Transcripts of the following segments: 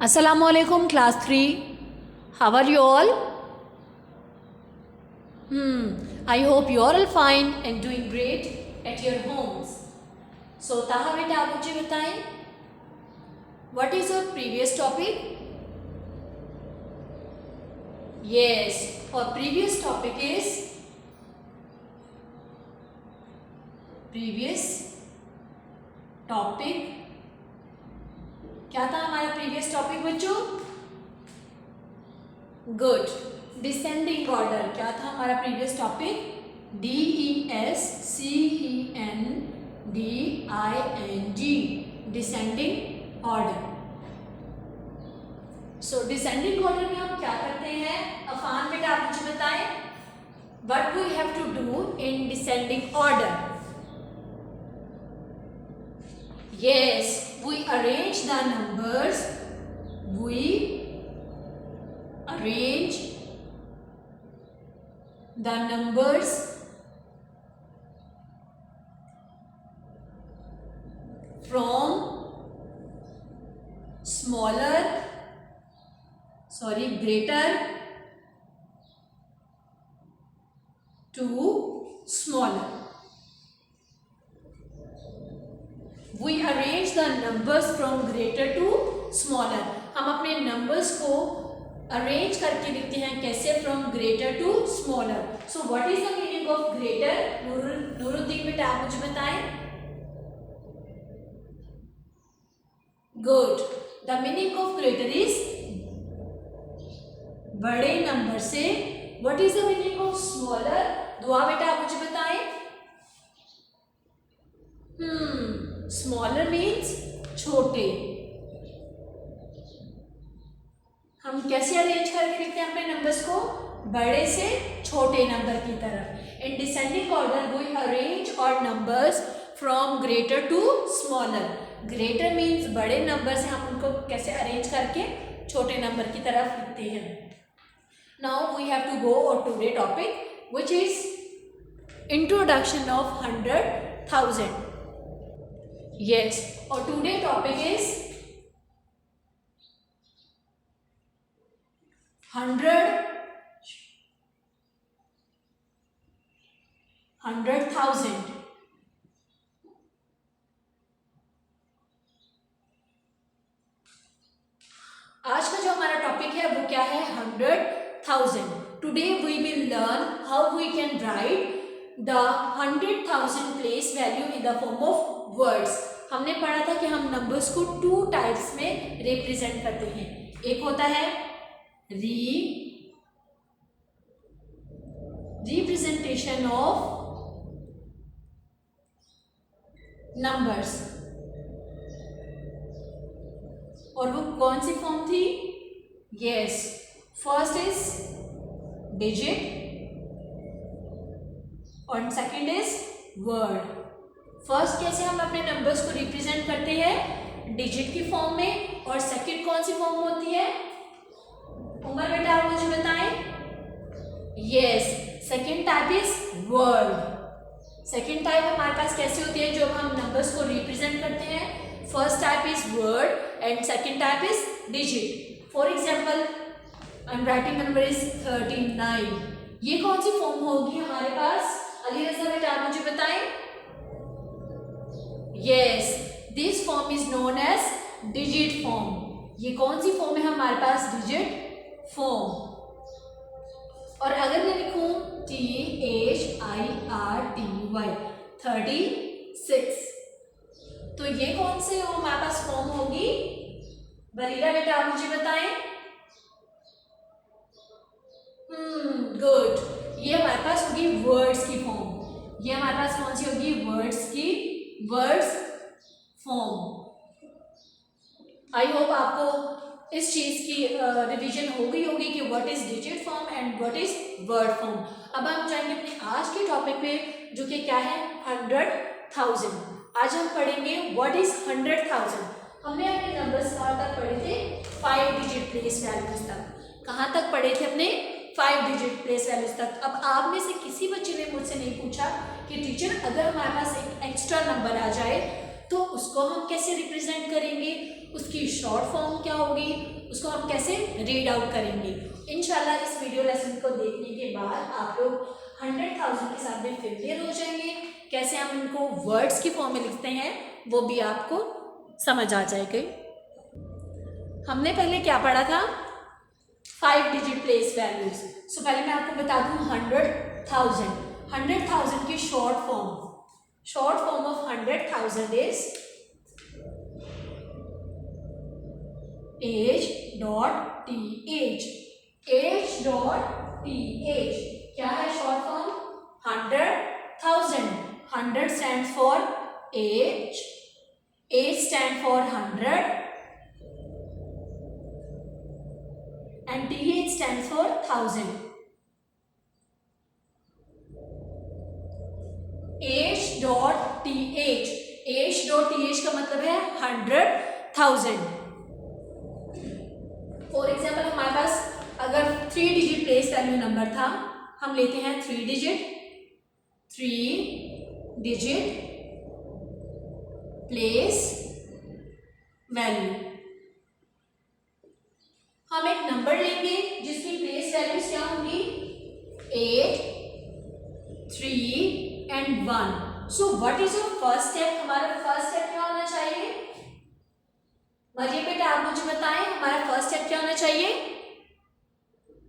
Assalamualaikum class 3. How are you all? I hope you are all fine and doing great at your homes. So ताहा बेटा आप मुझे बताएं, what is your previous topic? Yes, our previous topic is क्या था हमारा previous topic बच्चों? Good, descending order. क्या था हमारा previous topic? DESCENDING, descending order. So descending order में हम क्या करते हैं? अफान बेटा आप मुझे बताएं, what we have to do in descending order? Yes, we arrange the numbers. We arrange the numbers from greater to smaller. We arrange the numbers from greater to smaller. हम अपने numbers को arrange करके लिखते हैं कैसे? From greater to smaller. So what is the meaning of greater? Nooruddin बेटा आप मुझे बताएं. Good. The meaning of greater is बड़े नंबर से. What is the meaning of smaller? दुआ बेटा आप मुझे बताएं. स्मॉलर मीन्स छोटे. हम कैसे अरेंज करके लिखते हैं अपने नंबर्स को? बड़े से छोटे नंबर की तरफ. In descending order we arrange our numbers from greater to smaller. Greater means बड़े नंबर से हम उनको कैसे अरेंज करके छोटे नंबर की तरफ लिखते हैं. Now we have to go our today topic which is introduction of 100,000. Yes, और today topic is 100,000. आज का जो हमारा टॉपिक है वो क्या है? 100,000. Today we will learn how we can write the 100,000 place value in the form of words. हमने पढ़ा था कि हम नंबर्स को 2 टाइप्स में रिप्रेजेंट करते हैं. एक होता है रिप्रेजेंटेशन ऑफ नंबर्स. और वो कौन सी फॉर्म थी? यस, फर्स्ट इज डिजिट और सेकंड इज वर्ड. फर्स्ट कैसे हम अपने नंबर्स को रिप्रेजेंट करते हैं? डिजिट की फॉर्म में. और सेकंड कौन सी फॉर्म होती है? उमर बेटा आप मुझे बताएं. Yes, second type is word. Second type हमारे पास कैसे होती है जब हम नंबर्स को रिप्रेजेंट करते हैं? First type is word and second type is digit. For example I am writing number is 39. ये कौन सी फॉर्म होगी हमारे पास? अली रजा बेटा आप मुझे बताएं. Yes, this form is known as digit form. ये कौन सी फॉर्म है हमारे पास? Digit form. और अगर मैं लिखूं THIRTY 36, तो ये कौन से हमारे पास फॉर्म होगी? बरीरा बेटा आप मुझे बताएं. गुड. ये हमारे पास होगी वर्ड्स की फॉर्म. ये हमारे पास कौन सी होगी? Words form. आई होप आपको इस चीज की रिवीजन हो गई होगी कि what is digit form and what is word form. अब हम जाएंगे अपने आज के टॉपिक पे जो कि क्या है? 100,000. आज हम पढ़ेंगे व्हाट इज 100,000. हमने अपने नंबर्स कहाँ तक पढ़े थे? 5 डिजिट प्लेस वैल्यूज तक. कहाँ तक पढ़े थे अपने? 5 डिजिट प्लेस वैल्यूज तक. अब आप में से किसी बच्चे ने मुझसे नहीं पूछा कि टीचर अगर हमारे पास एक एक्स्ट्रा नंबर आ जाए तो उसको हम कैसे रिप्रेजेंट करेंगे? उसकी शॉर्ट फॉर्म क्या होगी, उसको हम कैसे रीड आउट करेंगे। इंशाल्लाह इस वीडियो लेसन को देखने के बाद आप लोग 100,000 के साथ में फेमिलियर हो जाएंगे। कैसे हम इनको वर्ड्स की फॉर्म में लिखते हैं वो भी आपको समझ आ जाएगी। हमने पहले क्या पढ़ा था, 5 डिजिट प्लेस वैल्यूज। सो पहले मैं आपको बता दूं 100,000 की short form of 100,000 is h.th। h.th क्या है short form, 100,000। 100 stands for h stand for 100 and th stands for 1000। h.th का मतलब है 100,000। फॉर एग्जाम्पल हमारे पास अगर 3 डिजिट प्लेस वैल्यू नंबर था, हम लेते हैं 3 डिजिट प्लेस वैल्यू। हम एक नंबर लेंगे जिसकी प्लेस वैल्यूज क्या होंगी, 8, 3 and 1। So what is your first step, हमारा फर्स्ट स्टेप क्या होना चाहिए, मरियम बेटा आप मुझे बताएं हमारा फर्स्ट स्टेप क्या होना चाहिए।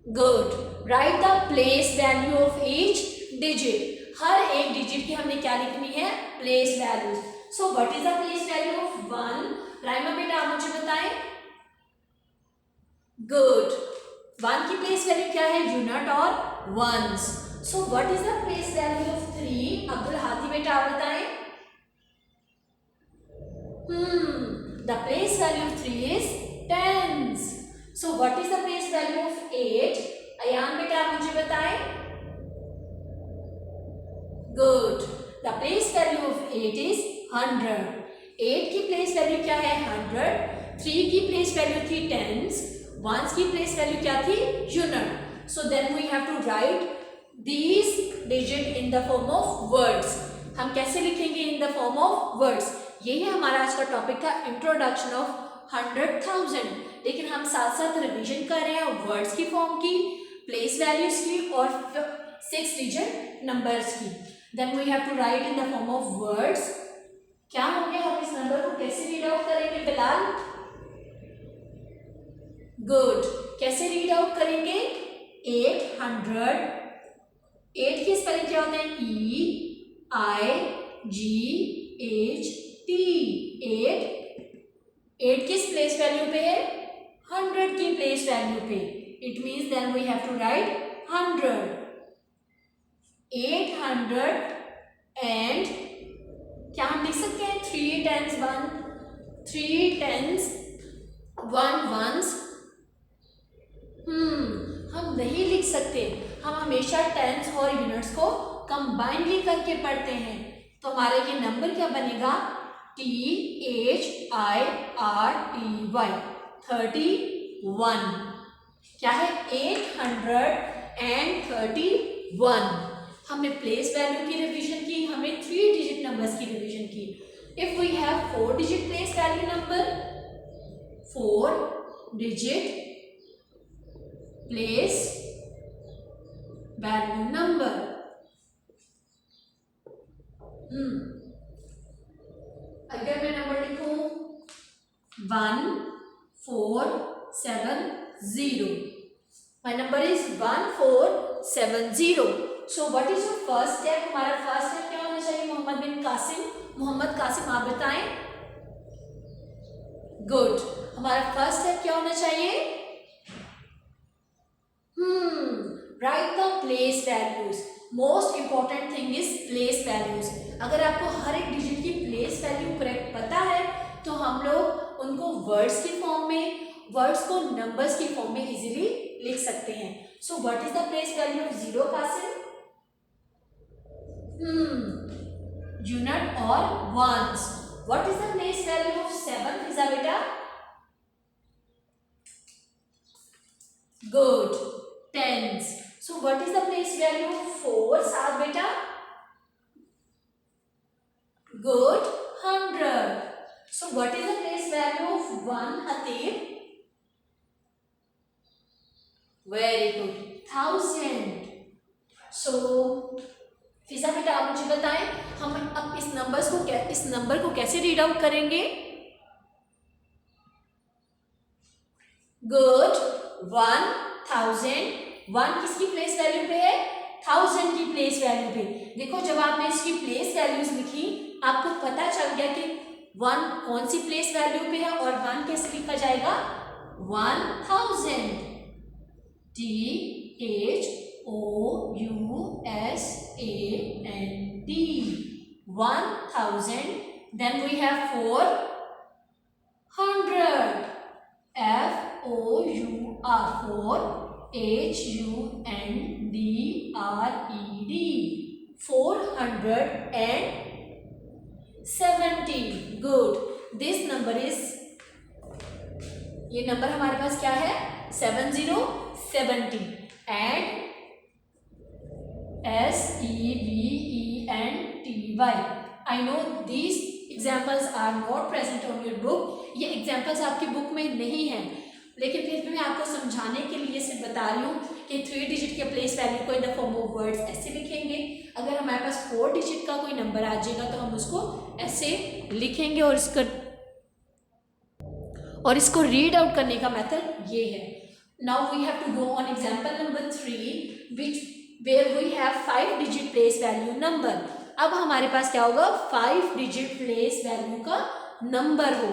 Good, write the place value of each digit. हर एक डिजिट की हमने क्या लिखनी है, place values. So what is the place value of 1, Raima बेटा आप मुझे बताएं। गुड, 1 की प्लेस वैल्यू क्या है, यूनिट और ones. So what is the place value of 3, Abdul Hadi बेटा आप बताएं। The place value of 3 is tens. So what is the place value of 8? Ayan बेटा आप मुझे बताएं। Good. The place value of 8 is 100. 8 की प्लेस वैल्यू क्या है, 100। 3 की प्लेस वैल्यू थी tens। 1 की प्लेस वैल्यू क्या थी, unit. So then we have to write these digit in the form of words. हम कैसे लिखेंगे, in the form of words। यही हमारा आज का टॉपिक था, इंट्रोडक्शन ऑफ 100,000। लेकिन हम साथ साथ रिवीजन कर रहे हैं वर्ड्स की फॉर्म की, प्लेस वैल्यूज की और 6 डिजिट नंबर्स की। Then we have to write in the form of words. क्या होंगे, हम इस नंबर को कैसे रीड आउट करेंगे बिलाल। गुड, कैसे रीड आउट करेंगे, 800। 8 की स्पेलिंग क्या होते हैं, EIGHT। 8 किस प्लेस वैल्यू पे है, 100 की प्लेस वैल्यू पे। It means then we have to write 100। 800 and क्या हम लिख सकते हैं, 3 tens 1, 3 tens 1 ones। हम नहीं लिख सकते, हम हमेशा टेंस और यूनिट्स को कंबाइनली करके पढ़ते हैं। तो हमारा ये नंबर क्या बनेगा, THIRTY 31। क्या है, 831। हमने प्लेस वैल्यू की रिवीजन की, हमने 3 डिजिट नंबर्स की रिवीजन की। If we have 4 digit place value number, 4 digit place value number, अगर मैं नंबर लिखूं 1470, my number is 1470। So what is your first step, हमारा फर्स्ट स्टेप क्या होना चाहिए, मोहम्मद कासिम आप बताएं। गुड, हमारा फर्स्ट स्टेप क्या होना चाहिए, write the place values. Most important thing is place values. अगर आपको हर एक डिजिट की प्लेस वैल्यू करेक्ट पता है तो हम लोग उनको वर्ड्स की फॉर्म में, वर्ड्स को नंबर्स की फॉर्म में इजीली लिख सकते हैं। So what is the place value of 0 Qasim, unit और ones. What is the place value of 7 Fiza बेटा, good, tens। So what is the place value of 4 साथ बेटा, good, 100। So what is the place value value of 1 Hatib? Very good, 1000. So Fiza बेटा आप मुझे बताएं, हम अब इस नंबर को कैसे रीड आउट करेंगे? गुड, 1000. 1 किसकी प्लेस वैल्यू पे है? 1000 की प्लेस वैल्यू पे. देखो जब आपने इसकी प्लेस वैल्यूज लिखी आपको पता चल गया कि 1 कौन सी प्लेस वैल्यू पे है और 1 कैसे लिखा जाएगा? 1000. THOUSAND. 1000. Then we have 400. FOUR. 4HUNDRED. 470. Good. This number is, ये नंबर हमारे पास क्या है? 70. And SEVENTY. I know these examples are not present on your book. ये examples आपकी बुक में नहीं हैं, लेकिन फिर भी मैं आपको समझाने के लिए सिर्फ बता रही हूँ कि 3 डिजिट के प्लेस वैल्यू को इन द फॉर्म ऑफ वर्ड्स ऐसे लिखेंगे. अगर हमारे पास 4 डिजिट का कोई नंबर आ जाएगा तो हम उसको ऐसे लिखेंगे और इसको रीड आउट करने का मेथड ये है. Now we have to go on example number 3 where we have 5 digit place value number. अब हमारे पास क्या होगा? 5 digit place value का नंबर हो.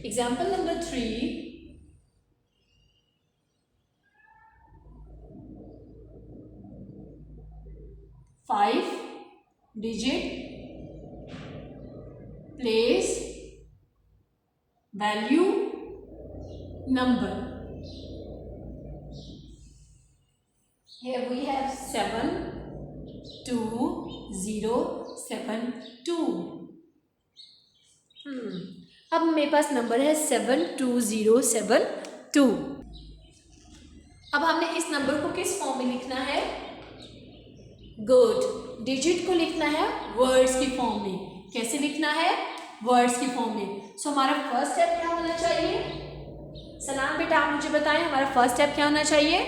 Example number 3. 5 digit place value number. Here we have 72072. अब मेरे पास नंबर है 72072. अब हमने इस नंबर को किस फॉर्म में लिखना है? गुड, डिजिट को लिखना है वर्ड्स की फॉर्म में. कैसे लिखना है? वर्ड्स की फॉर्म में. सो हमारा फर्स्ट स्टेप क्या होना चाहिए? सलाम बेटा आप मुझे बताएं हमारा फर्स्ट स्टेप क्या होना चाहिए?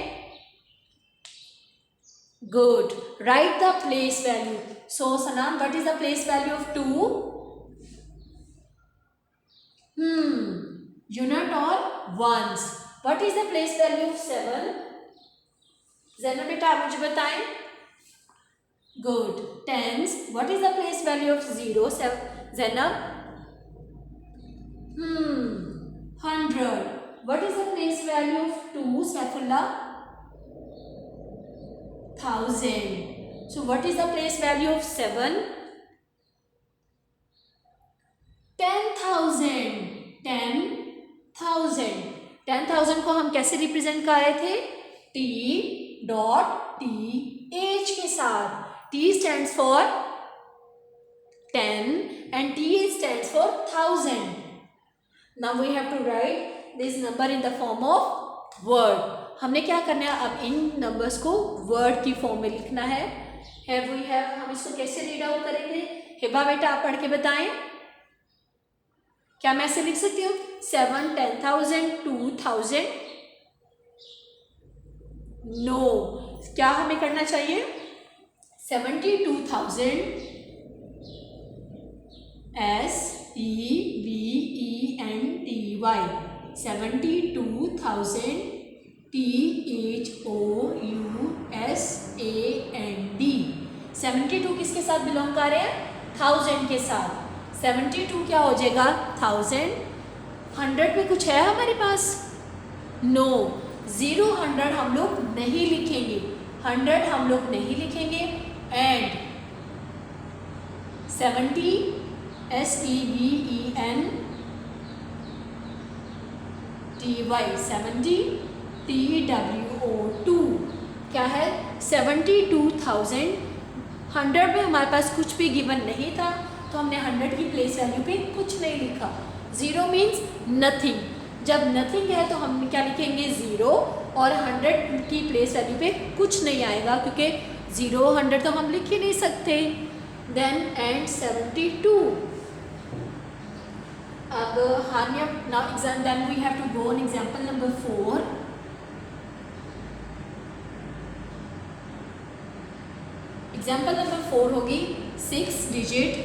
Good, write the place value. So Salam, what is the place value of 2? Unit or ones. What is the place value of 7? Zainab बेटा आप मुझे बताएं. Good. Tens. What is the place value of 0? Zainab. 100. What is the place value of 2? Saifullah. 1000. So what is the place value of 7? 10,000. 10,000 को हम कैसे represent कर रहे थे? T.TH के साथ. T stands for 10 and TH stands for 1000. Now we have to write this number in the form of word. हमने क्या करना है? अब इन नंबर्स को वर्ड की फॉर्म में लिखना है. हम इसको कैसे रीड आउट करेंगे? हिबा बेटा आप पढ़ के बताएं. क्या मैं ऐसे लिख सकती हूँ? 7, 10,000, 2,000? नो, क्या हमें करना चाहिए? 72,000 SEVENTY. 72,000 THOUSAND. 72 किसके साथ बिलोंग कर रहे हैं? 1000 के साथ. 72 क्या हो जाएगा? 1000. 100 में कुछ है हमारे पास? नो. 0 100 हम लोग नहीं लिखेंगे. 100 हम लोग नहीं लिखेंगे. And 70 SEVENTY. 70 TWO2 क्या है? 72,000. 100 में हमारे पास कुछ भी गिवन नहीं था तो हमने 100 की प्लेस वैल्यू पे कुछ नहीं लिखा. 0 मीन्स नथिंग. जब नथिंग है तो हम क्या लिखेंगे? 0. और 100 की प्लेस वैल्यू पे कुछ नहीं आएगा क्योंकि 0 100 तो हम लिख ही नहीं सकते. Then and 72. अब Hania now exam then we have to go on example number 4. Example number 4 होगी 6 डिजिट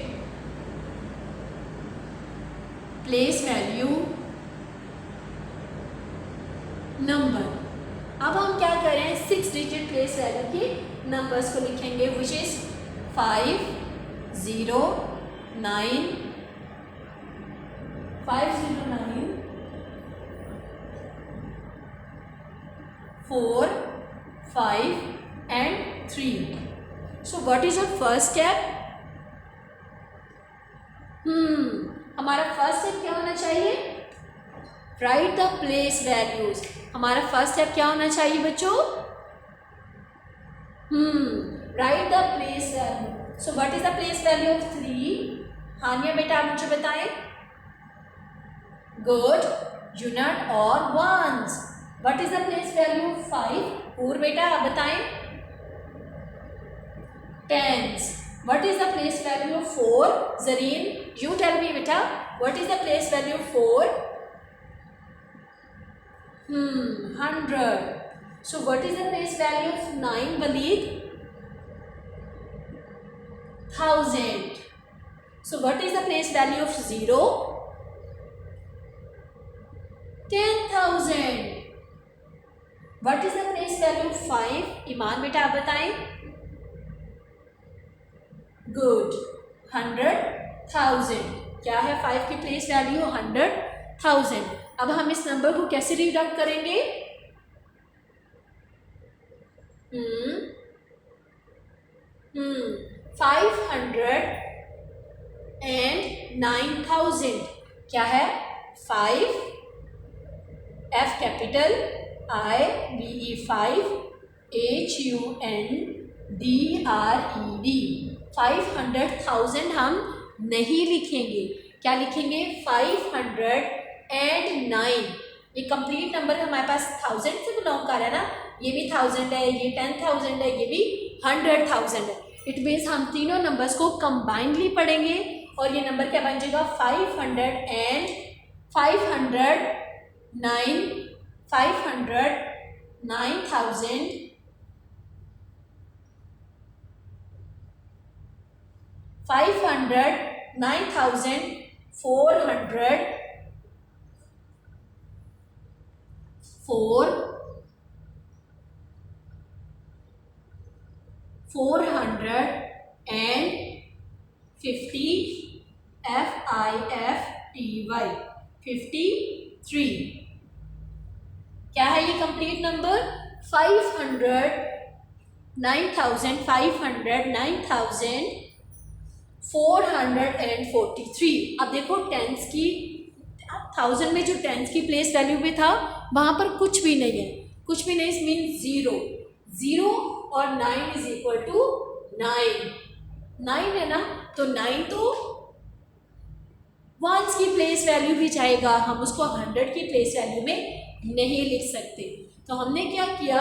प्लेस वैल्यू नंबर. अब हम क्या कर रहे हैं, 6 डिजिट प्लेस वैल्यू के नंबर्स को लिखेंगे, which is 5 0 9 5 0 9 4 5 and 3. So what is our first step? हमारा फर्स्ट स्टेप क्या होना चाहिए, राइट द प्लेस वैल्यूज. हमारा फर्स्ट स्टेप क्या होना चाहिए बच्चों, write the place value. So what is the place value of 3? Haniya बेटा आप मुझे बताएं. गुड, यूनिट और ones. What is the place value of 5? Purva बेटा आप बताएं. Tens. What is the place value of 4? Zareen, you tell me beta. What is the place value of 4? 100. So what is the place value of 9, Waleed? 1000. So what is the place value of 0? 10,000. What is the place value of 5? ईमान बेटा आप बताएं. Good, 100,000. क्या है 5 की place value? 100,000. अब हम इस number को कैसे रीड आउट करेंगे? 500 and 9,000. क्या है? 5 F capital I B E 5 H U N D R E D. 500,000 हम नहीं लिखेंगे. क्या लिखेंगे? 509. ये कंप्लीट नंबर हमारे पास 1000 से बिलोंग कर रहा है ना. ये भी 1000 है, ये 10,000 है, ये भी 100,000 है. इट मीन्स हम तीनों नंबर्स को कंबाइंडली पढ़ेंगे और ये नंबर क्या बन जाएगा? 509 509,000 509,400 450 FIFTY 53. क्या है ये कंप्लीट नंबर? 509,443. अब देखो टेंस की 1000 में जो टेंस की प्लेस वैल्यू में था वहां पर कुछ भी नहीं है. कुछ भी नहीं मीन 0 और 9 इज इक्वल टू 9 है ना. तो 9 तो वंस की प्लेस वैल्यू भी जाएगा, हम उसको 100 की प्लेस वैल्यू में नहीं लिख सकते. तो हमने क्या किया?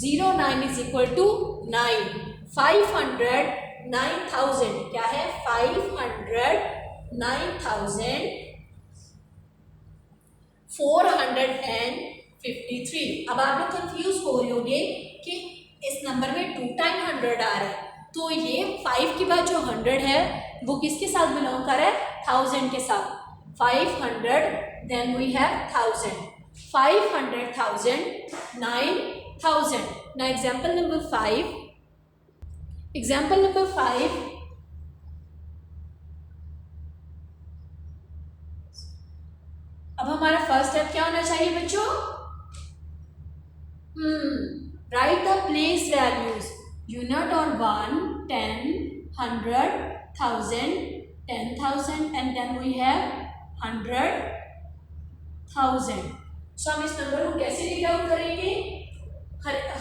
0 9 इज इक्वल टू 9. 509,000 क्या है? 509,453. अब आप लोग कंफ्यूज हो रहे होंगे कि इस नंबर में 2 टाइम 100 आ रहा है, तो ये 5 के बाद जो 100 है वो किसके साथ बिलोंग कर रहा है? 1000 के साथ. 500 then we have 1000. 500,000 9,000. Now example number 5. Example number 5. अब हमारा फर्स्ट स्टेप क्या होना चाहिए बच्चों? Write the place values. Unit और 1, 10, 100, 1000, 10,000 and then we have 100,000. सो हम इस नंबर को कैसे रीड आउट करेंगे?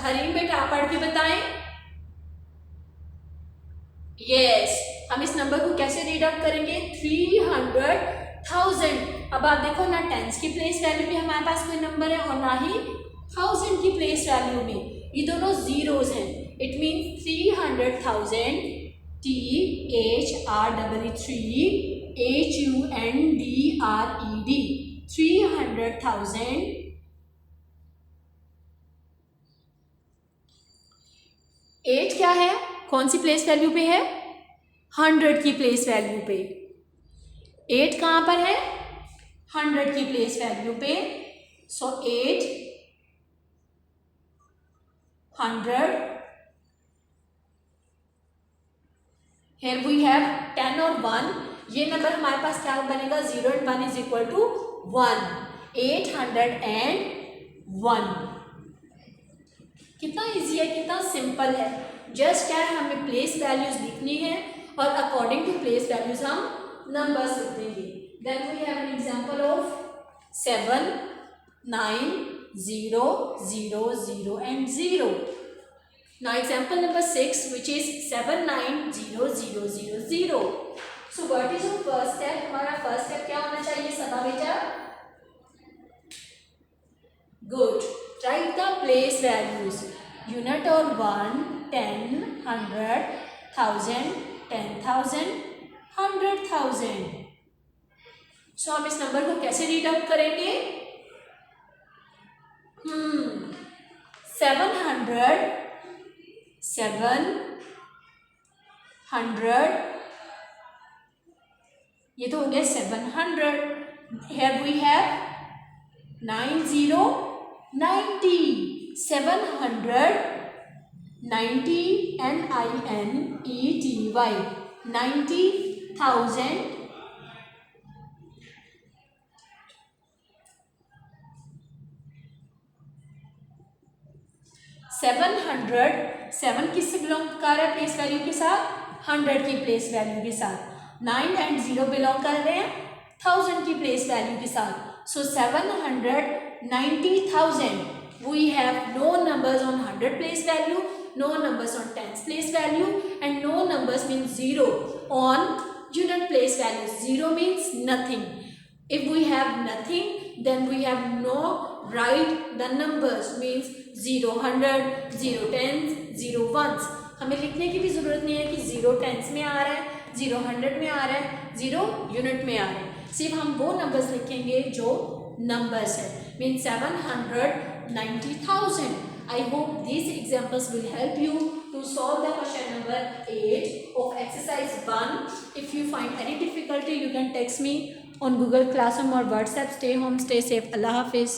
हरीम बेटा आप पढ़ के बताएं. यस, हम इस नंबर को कैसे रीड आउट करेंगे? 300,000. अब आप देखो ना टेंस की प्लेस वैल्यू में हमारे पास कोई नंबर है और ना ही 1000 की प्लेस वैल्यू में. ये दोनों जीरोज हैं. इट मीन 300,000 THREE HUNDRED 300,000 8 क्या है, कौन सी प्लेस वैल्यू पे है, 100 की प्लेस वैल्यू पे। 8 कहाँ पर है, 100 की प्लेस वैल्यू पे। सो 8 100, here we have 10 और 1, ये नंबर हमारे पास क्या बनेगा, 0 and 1 is equal to 1, 801। कितना इजी है, कितना सिंपल है। जस्ट क्या है, हमें प्लेस वैल्यूज लिखनी है और अकॉर्डिंग टू प्लेस वैल्यूज हम नंबर्स लिख देंगे। Then we have an example of 7 9 0 0 0 and 0। Now example number 6, which is 7 9 0 0 0 0। So what is your first step? हमारा फर्स्ट स्टेप क्या होना चाहिए सदा बेटा? Good. Write the place values. Unit or 1, 10, 100, 1000, 10,000, 100,000। So हम इस नंबर को कैसे रीड आउट करेंगे? 700 ये तो हो गया 700। Here we have 90 90 700 90 NINETY 90,000 700 7 किससे बिलोंग कर रहा है प्लेस वैल्यू के साथ, 100 की प्लेस वैल्यू के साथ। 9 and 0 बिलोंग कर रहे हैं 1000 की प्लेस वैल्यू के साथ। सो 790,000। We have no numbers on 100 place value, no numbers on 10 place value, and no numbers means 0 on unit place value. 0 means nothing. If we have nothing, then we have no write the numbers means 0 100, 0 10s, 0 1s। हमें लिखने की भी ज़रूरत नहीं है कि 0 10s में आ रहा है, 0 100 में आ रहा है, 0 यूनिट में आ रहा है। सिर्फ हम वो नंबर्स लिखेंगे जो numbers है, means 790,000। I hope these examples will help you to solve the question number 8 of exercise 1. If you find any difficulty, you can text me on Google Classroom or WhatsApp. Stay home, stay safe. Allah Hafiz.